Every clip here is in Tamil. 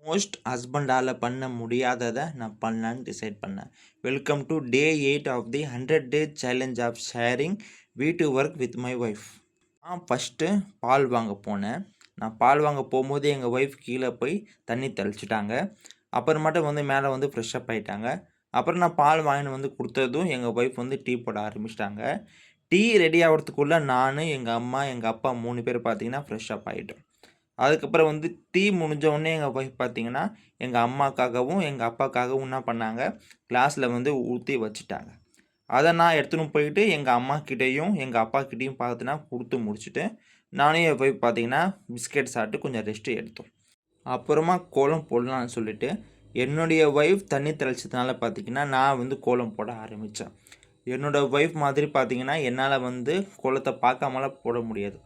மோஸ்ட் ஹஸ்பண்டால் பண்ண முடியாததை நான் பண்ணலான்னு டிசைட் பண்ணேன். Welcome to day 8 of the 100 day challenge of sharing வீட்டு ஒர்க் வித் மை ஒய்ஃப். நான் ஃபஸ்ட்டு பால் வாங்க போனேன். நான் பால் வாங்க போகும்போது எங்கள் ஒய்ஃப் கீழே போய் தண்ணி தெளிச்சிட்டாங்க. அப்புறமேட்டு மேலே ஃப்ரெஷ் அப் ஆகிட்டாங்க. அப்புறம் நான் பால் வாங்கின்னு கொடுத்ததும் எங்கள் ஒய்ஃப் டீ போட ஆரம்பிச்சிட்டாங்க. டீ ரெடி ஆகிறதுக்குள்ளே நான், எங்கள் அம்மா, எங்கள் அப்பா 3 பேர் பார்த்தீங்கன்னா ஃப்ரெஷ் அப் ஆகிட்டோம். அதுக்கப்புறம் டீ முடிஞ்ச உடனே எங்கள் ஒய்ஃப் பார்த்தீங்கன்னா, எங்கள் அம்மாக்காகவும், எங்கள் அப்பாக்காகவும் என்ன பண்ணாங்க, கிளாஸில் ஊற்றி வச்சுட்டாங்க. அதை நான் எடுத்துன்னு போயிட்டு எங்கள் அம்மாக்கிட்டேயும், எங்கள் அப்பாக்கிட்டேயும் பார்த்தீங்கன்னா கொடுத்து முடிச்சுட்டு, நானும் என் ஒய்ஃப் பார்த்தீங்கன்னா பிஸ்கெட் சாப்பிட்டு கொஞ்சம் ரெஸ்ட்டு எடுத்தோம். அப்புறமா கோலம் போடலான்னு சொல்லிட்டு, என்னுடைய ஒய்ஃப் தண்ணி தெளிச்சதுனால பார்த்தீங்கன்னா, நான் கோலம் போட ஆரம்பித்தேன். என்னோடய ஒய்ஃப் மாதிரி பார்த்தீங்கன்னா, என்னால் கோலத்தை பார்க்காமலாம் போட முடியாது.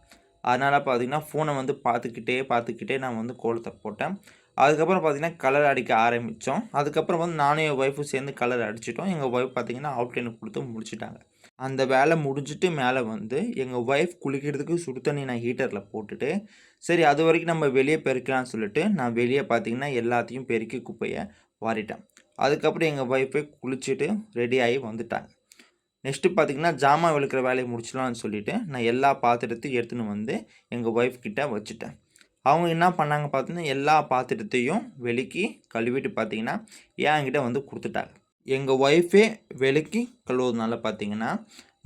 அதனால் பார்த்தீங்கன்னா, ஃபோனை பார்த்துக்கிட்டே நான் கோலத்தை போட்டேன். அதுக்கப்புறம் பார்த்தீங்கன்னா, கலர் அடிக்க ஆரம்பித்தோம். அதுக்கப்புறம் நானும் என் ஒய்ஃபும் சேர்ந்து கலர் அடிச்சிட்டோம். எங்கள் ஒய்ஃப் பார்த்தீங்கன்னா, அவுட்லைன் கொடுத்து முடிச்சுட்டாங்க. அந்த வேலை முடிஞ்சுட்டு மேலே எங்கள் ஒய்ஃப் குளிக்கிறதுக்கு சுடு தண்ணி நான் ஹீட்டரில் போட்டுட்டு, சரி அது வரைக்கும் நம்ம வெளியே பெருக்கலாம்னு சொல்லிட்டு, நான் வெளியே பார்த்தீங்கன்னா எல்லாத்தையும் பெருக்கி குப்பையை வாரிட்டேன். அதுக்கப்புறம் எங்கள் ஒய்ஃபே குளிச்சுட்டு ரெடி ஆகி வந்துட்டாங்க. நெக்ஸ்ட்டு பார்த்தீங்கன்னா, ஜாமான் விளக்குற வேலையை முடிச்சலாம்னு சொல்லிவிட்டு, நான் எல்லா பாத்திரத்தையும் எடுத்துன்னு எங்கள் ஒய்ஃப் கிட்டே வச்சுட்டேன். அவங்க என்ன பண்ணாங்க பார்த்தீங்கன்னா, எல்லா பாத்திரத்தையும் வெளுக்கி கழுவிட்டு பார்த்தீங்கன்னா, என்கிட்ட கொடுத்துட்டாங்க. எங்கள் ஒய்ஃபே வெளுக்கி கழுவுறதுனால பார்த்தீங்கன்னா,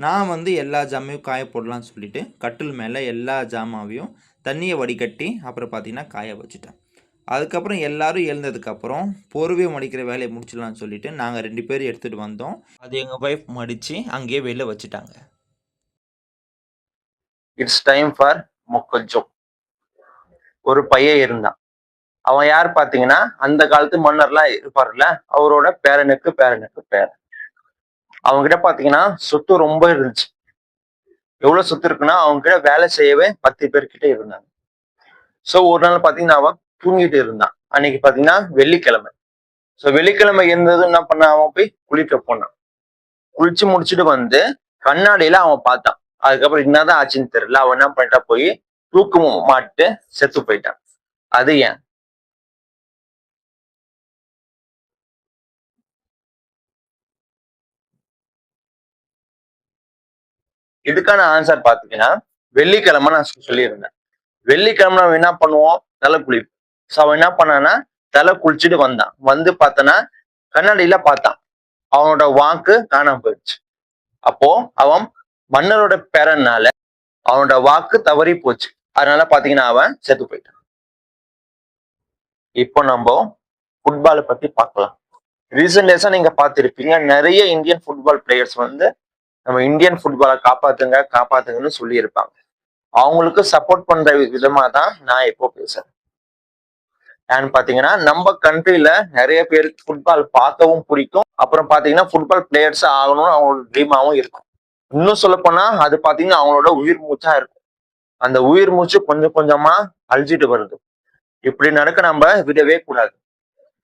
நான் எல்லா ஜாமாவையும் காய போடலான்னு சொல்லிவிட்டு, கட்டில் மேலே எல்லா ஜாமாவையும் தண்ணியை வடிகட்டி அப்புறம் பார்த்தீங்கன்னா காய வச்சுட்டேன். அதுக்கப்புறம் எல்லோரும் எழுந்ததுக்கப்புறம் போர்வையை மடிக்கிற வேலையை முடிச்சிடலான்னு சொல்லிவிட்டு, நாங்கள் 2 பேரும் எடுத்துகிட்டு வந்தோம். அது எங்கள் ஒய்ஃப் மடித்து அங்கேயே வெளில வச்சுட்டாங்க. இட்ஸ் டைம் ஃபார் மொக்கஜோ. ஒரு பையன் இருந்தான். அவன் யார் பார்த்தீங்கன்னா, அந்த காலத்து மன்னர்லாம் இருப்பார்ல, அவரோட பேரனுக்கு பேரன். அவங்ககிட்ட பார்த்தீங்கன்னா சொத்து ரொம்ப இருந்துச்சு. எவ்வளவு சொத்து இருக்குன்னா, அவங்க கிட்ட வேலை செய்யவே 10 பேர்கிட்ட இருந்தாங்க. ஸோ ஒரு நாள் பார்த்தீங்கன்னா அவன் தூங்கிட்டு இருந்தான். அன்னைக்கு பார்த்தீங்கன்னா வெள்ளிக்கிழமை. ஸோ வெள்ளிக்கிழமை இருந்தது என்ன பண்ண, அவன் போய் குளிக்க போனான். குளிச்சு முடிச்சுட்டு கண்ணாடியில அவன் பார்த்தான். அதுக்கப்புறம் என்னதான் ஆச்சுன்னு தெரியல. அவன் என்ன பண்ணிட்டா, போய் தூக்கு மாட்டு செத்து போயிட்டான். அது ஏன்? இதுக்கான ஆன்சர் பாத்தீங்கன்னா, வெள்ளிக்கிழமை நான் சொல்லியிருந்தேன். வெள்ளிக்கிழமை நம்ம என்ன பண்ணுவோம், தலை குளிப்போம். ஸோ அவன் என்ன பண்ணான்னா, தலை குளிச்சுட்டு வந்தான். பார்த்தனா கண்ணாடியில பார்த்தான். அவனோட வாக்கு காணாம போயிடுச்சு. அப்போ அவன் மன்னரோட பேரனால அவனோட வாக்கு தவறி போச்சு. அதனால பாத்தீங்கன்னா அவன் செத்து போயிட்டான். இப்போ நம்ம ஃபுட்பாலை பத்தி பார்க்கலாம். ரீசெண்ட் டேஸா நீங்க பார்த்திருப்பீங்க, நிறைய இந்தியன் ஃபுட்பால் பிளேயர்ஸ் நம்ம இந்தியன் ஃபுட்பாலை காப்பாத்துங்கன்னு சொல்லி இருப்பாங்க. அவங்களுக்கு சப்போர்ட் பண்ற விதமா தான் நான் இப்போ பேசுறேன். ஏன்னு பாத்தீங்கன்னா, நம்ம கண்ட்ரில நிறைய பேருக்கு ஃபுட்பால் பார்க்கவும் பிடிக்கும். அப்புறம் பாத்தீங்கன்னா ஃபுட்பால் பிளேயர்ஸ் ஆகணும்னு அவங்களோட ட்ரீமாவும் இருக்கும். இன்னும் சொல்ல போனா அது பாத்தீங்கன்னா அவங்களோட உயிர் மூச்சா இருக்கும். அந்த உயிர் மூச்சு கொஞ்சம் கொஞ்சமா அழிஞ்சிட்டு வருது. இப்படி நடக்க நம்ம விடவே கூடாது.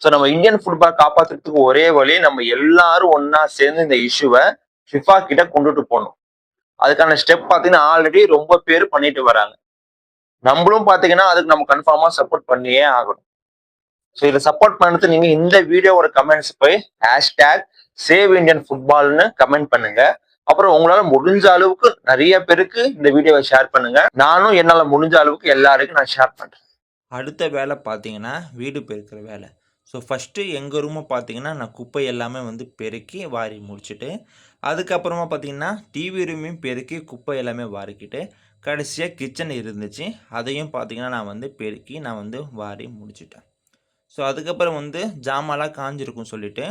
ஸோ நம்ம இந்தியன் ஃபுட்பால் காப்பாத்துறதுக்கு ஒரே வழி, நம்ம எல்லாரும் ஒன்னா சேர்ந்து இந்த இஷ்யூவை ஃபிஃபா கிட்ட கொண்டுட்டு போகணும். அதுக்கான ஸ்டெப் பாத்தீங்கன்னா ஆல்ரெடி ரொம்ப பேர் பண்ணிட்டு வராங்க. நம்மளும் பாத்தீங்கன்னா அதுக்கு நம்ம கன்ஃபார்மா சப்போர்ட் பண்ணியே ஆகணும். ஸோ இதை சப்போர்ட் பண்ணுறது நீங்க இந்த வீடியோவோட கமெண்ட்ஸ் போய் #SaveIndianFootballன்னு கமெண்ட் பண்ணுங்க. அப்புறம் உங்களால முடிஞ்ச அளவுக்கு நிறைய பேருக்கு இந்த வீடியோவை ஷேர் பண்ணுங்க. நானும் என்னால முடிஞ்ச அளவுக்கு எல்லாருக்கும் நான் ஷேர் பண்றேன். அடுத்த வேலை பார்த்தீங்கன்னா வீடு பெருக்கிற வேலை. ஸோ ஃபஸ்ட்டு எங்கள் ரூமை பார்த்தீங்கன்னா நான் குப்பை எல்லாமே பெருக்கி வாரி முடிச்சுட்டு, அதுக்கப்புறமா பார்த்தீங்கன்னா டிவி ரூமையும் பெருக்கி குப்பை எல்லாமே வாரிக்கிட்டு, கடைசியாக கிச்சன் இருந்துச்சு, அதையும் பார்த்தீங்கன்னா நான் பெருக்கி நான் வாரி முடிச்சிட்டேன். ஸோ அதுக்கப்புறம் ஜாமான்லாம் காஞ்சிருக்கும் சொல்லிவிட்டு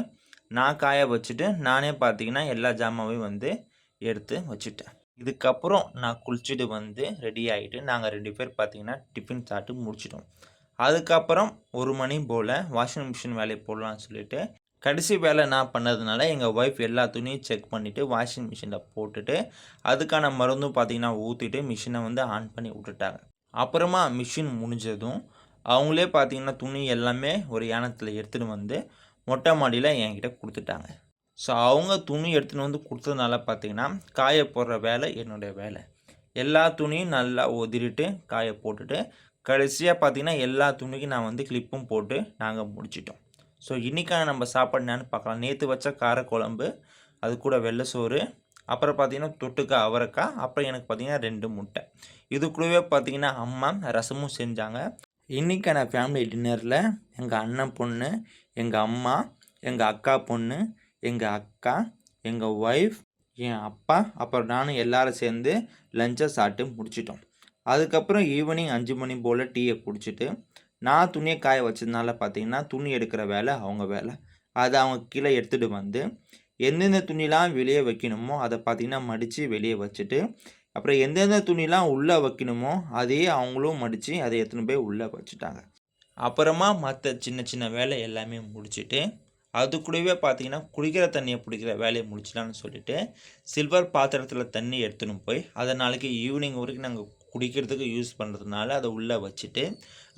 நான் காய வச்சுட்டு நானே பார்த்தீங்கன்னா எல்லா ஜாமாவையும் எடுத்து வச்சுட்டேன். இதுக்கப்புறம் நான் குளிச்சுட்டு ரெடி ஆகிட்டு நாங்கள் 2 பேர் பார்த்தீங்கன்னா டிஃபன் சாப்பிட்டு முடிச்சிட்டோம். அதுக்கப்புறம் 1 மணி போல் வாஷிங் மிஷின் வேலையை போடலான்னு சொல்லிட்டு கடைசி வேலை நான் பண்ணதுனால எங்கள் ஒய்ஃப் எல்லா துணியும் செக் பண்ணிவிட்டு வாஷிங் மிஷினில் போட்டுட்டு அதுக்கான மருந்தும் பார்த்தீங்கன்னா ஊற்றிட்டு மிஷினை ஆன் பண்ணி விட்டுட்டாங்க. அப்புறமா மிஷின் முடிஞ்சதும் அவங்களே பார்த்தீங்கன்னா துணி எல்லாமே ஒரு யானத்தில் எடுத்துகிட்டு மொட்டை மாடியில் என்கிட்ட கொடுத்துட்டாங்க. ஸோ அவங்க துணி எடுத்துகிட்டு கொடுத்ததுனால பார்த்தீங்கன்னா காய போடுற வேலை என்னுடைய வேலை. எல்லா துணியும் நல்லா உதிரிட்டு காய போட்டுட்டு கடைசியாக பார்த்தீங்கன்னா எல்லா துணிக்கும் நான் வந்து கிளிப்பும் போட்டு நாங்கள் முடிச்சிட்டோம். ஸோ இன்றைக்கான நம்ம சாப்பாடு என்னன்னு பார்க்கலாம். நேற்று வச்ச காரக்குழம்பு, அது கூட வெள்ளை சோறு, அப்புறம் பார்த்தீங்கன்னா தொட்டுக்க அவரைக்காய், அப்புறம் எனக்கு பார்த்தீங்கன்னா 2 முட்டை. இது கூடவே பார்த்தீங்கன்னா அம்மா ரசமும் செஞ்சாங்க. இன்றைக்கான ஃபேமிலி டின்னரில் எங்கள் அண்ணன் பொண்ணு, எங்கள் அம்மா, எங்கள் அக்கா பொண்ணு, எங்கள் அக்கா, எங்கள் ஒய்ஃப், என் அப்பா, அப்புறம் நானும் எல்லாரும் சேர்ந்து லஞ்சை சாப்பிட்டு முடிச்சிட்டோம். அதுக்கப்புறம் ஈவினிங் 5 மணி போல் டீயை குடிச்சிட்டு நான் துணியை காய வச்சதுனால பார்த்தீங்கன்னா துணி எடுக்கிற வேலை அவங்க வேலை. அதை அவங்க கீழே எடுத்துகிட்டு வந்து எந்தெந்த துணிலாம் வெளியே வைக்கணுமோ அதை பார்த்தீங்கன்னா மடித்து வெளியே வச்சுட்டு, அப்புறம் எந்தெந்த துணிலாம் உள்ளே வைக்கணுமோ அதையே அவங்களும் மடித்து அதை எடுத்துன்னு போய் உள்ளே வச்சுட்டாங்க. அப்புறமா மற்ற சின்ன சின்ன வேலை எல்லாமே முடிச்சுட்டு அது கூடவே பார்த்தீங்கன்னா குடிக்கிற தண்ணியை பிடிக்கிற வேலையை முடிச்சிடலான்னு சொல்லிட்டு சில்வர் பாத்திரத்தில் தண்ணி எடுத்துன்னு போய் அதை நாளைக்கு ஈவினிங் வரைக்கும் நாங்கள் குடிக்கிறதுக்கு யூஸ் பண்ணுறதுனால அதை உள்ளே வச்சுட்டு,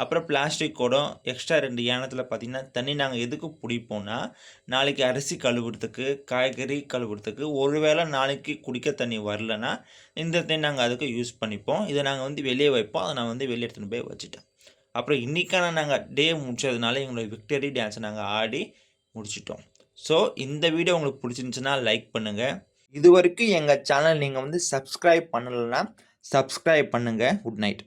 அப்புறம் பிளாஸ்டிக் குடம் எக்ஸ்ட்ரா 2 ஏனத்தில் பார்த்தீங்கன்னா தண்ணி நாங்கள் எதுக்கு பிடிப்போம்னா, நாளைக்கு அரிசி கழுவுறதுக்கு, காய்கறி கழுவுறதுக்கு, ஒருவேளை நாளைக்கு குடிக்க தண்ணி வரலன்னா இந்த தண்ணி நாங்கள் அதுக்கு யூஸ் பண்ணிப்போம். இதை நாங்கள் வந்து வெளியே வைப்போம். அதை நான் வந்து வெளியே எடுத்துன்னு போய் வச்சுட்டேன். அப்புறம் இன்றைக்கான நாங்கள் டே முடிச்சதுனால எங்களோட விக்டரி டான்ஸை நாங்கள் ஆடி முடிச்சிட்டோம். ஸோ இந்த வீடியோ உங்களுக்கு பிடிச்சிருந்துச்சுன்னா லைக் பண்ணுங்கள். இது வரைக்கும் எங்கள் சேனல் நீங்கள் வந்து சப்ஸ்கிரைப் பண்ணலைன்னா சப்ஸ்கிரைப் பண்ணுங்கள். Good night.